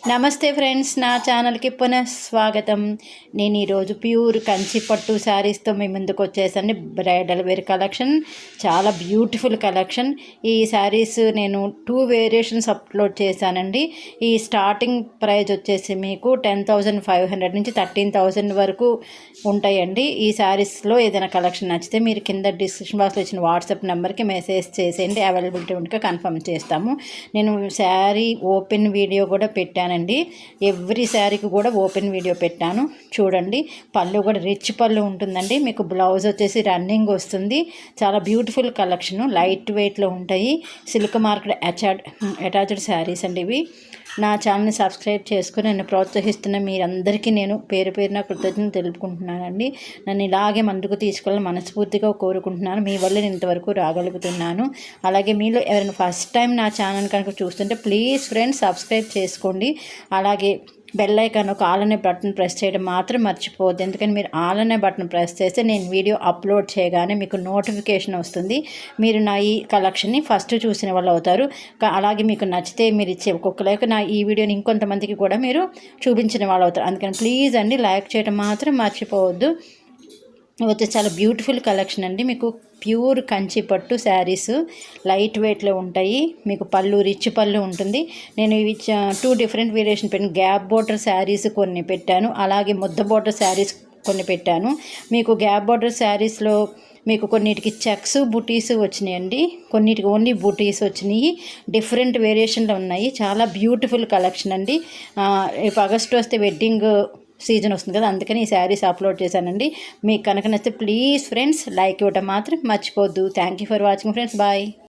నమస్తే ఫ్రెండ్స్, నా ఛానల్కి పునః స్వాగతం. నేను ఈరోజు ప్యూర్ కంచి పట్టు శారీస్తో మీ ముందుకు వచ్చేసండి. బ్రైడల్ వేర్ కలెక్షన్, చాలా బ్యూటిఫుల్ కలెక్షన్. ఈ శారీస్ నేను 2 వేరియేషన్స్ అప్లోడ్ చేశానండి. ఈ స్టార్టింగ్ ప్రైస్ వచ్చేసి మీకు 10,500 నుంచి 13,000 వరకు ఉంటాయండి. ఈ శారీస్లో ఏదైనా కలెక్షన్ నచ్చితే మీరు కింద డిస్క్రిప్షన్ బాక్స్లో ఇచ్చిన వాట్సాప్ నెంబర్కి మెసేజ్ చేసేయండి. అవైలబిలిటీ ఉంటే కన్ఫర్మ్ చేస్తాము. నేను శారీ ఓపెన్ వీడియో కూడా పెట్టాను అండి. ఎవ్రీ శారీకి కూడా ఓపెన్ వీడియో పెట్టాను, చూడండి. పళ్ళు కూడా రిచ్ పళ్ళు ఉంటుందండి. మీకు బ్లౌజ్ వచ్చేసి రన్నింగ్ వస్తుంది. చాలా బ్యూటిఫుల్ కలెక్షన్, లైట్ వెయిట్లో ఉంటాయి. సిల్క్ మార్కెట్ అటాచ్డ్ శారీస్ అండి ఇవి. నా ఛానల్ని సబ్స్క్రైబ్ చేసుకుని నన్ను ప్రోత్సహిస్తున్న మీరందరికీ నేను పేరు పేరున కృతజ్ఞతలు తెలుపుకుంటున్నానండి. నన్ను ఇలాగే ముందుకు తీసుకెళ్ళి మనస్ఫూర్తిగా కోరుకుంటున్నాను. మీ వల్ల నేను ఇంతవరకు రాగలుగుతున్నాను. అలాగే మీలో ఎవరైనా ఫస్ట్ టైం నా ఛానల్ కనుక చూస్తుంటే ప్లీజ్ ఫ్రెండ్స్ సబ్స్క్రైబ్ చేసుకోండి. అలాగే బెల్ ఐకాన్ ఒక ఆల్ అనే బటన్ ప్రెస్ చేయడం మాత్రం మర్చిపోవద్దు. ఎందుకని మీరు ఆల్ అనే బటన్ ప్రెస్ చేస్తే నేను వీడియో అప్లోడ్ చేయగానే మీకు నోటిఫికేషన్ వస్తుంది. మీరు నా ఈ కలెక్షన్ని ఫస్ట్ చూసిన వాళ్ళు అవుతారు. అలాగే మీకు నచ్చితే మీరు ఇచ్చే ఒక్కొక్క లైక్ నా ఈ వీడియోని ఇంకొంతమందికి కూడా మీరు చూపించిన వాళ్ళు అవుతారు. అందుకని ప్లీజ్ అండి లైక్ చేయడం మాత్రం మర్చిపోవద్దు. వచ్చేసి చాలా బ్యూటిఫుల్ కలెక్షన్ అండి. మీకు ప్యూర్ కంచి పట్టు శారీస్ లైట్ వెయిట్లో ఉంటాయి. మీకు పళ్ళు రిచ్ పళ్ళు ఉంటుంది. నేను ఇవి 2 డిఫరెంట్ వేరియేషన్ పెట్టాను. గ్యాప్ బోర్డర్ శారీస్ కొన్ని పెట్టాను, అలాగే ముద్ద బోర్డర్ శారీస్ కొన్ని పెట్టాను. మీకు గ్యాప్ బోర్డర్ శారీస్లో మీకు కొన్నిటికి చెక్స్ బుటీస్ వచ్చినాయండి, కొన్నిటికి ఓన్లీ బుటీస్ వచ్చినాయి. డిఫరెంట్ వేరియేషన్లో ఉన్నాయి. చాలా బ్యూటిఫుల్ కలెక్షన్ అండి. రేపు ఆగస్టు వస్తే వెడ్డింగ్ సీజన్ వస్తుంది కదా, అందుకని ఈ శారీస్ అప్లోడ్ చేశానండి. మీకు కనుక నచ్చితే ప్లీజ్ ఫ్రెండ్స్ లైక్ ఇవ్వడం మాత్రం మర్చిపోవద్దు. Thank you for watching friends. Bye.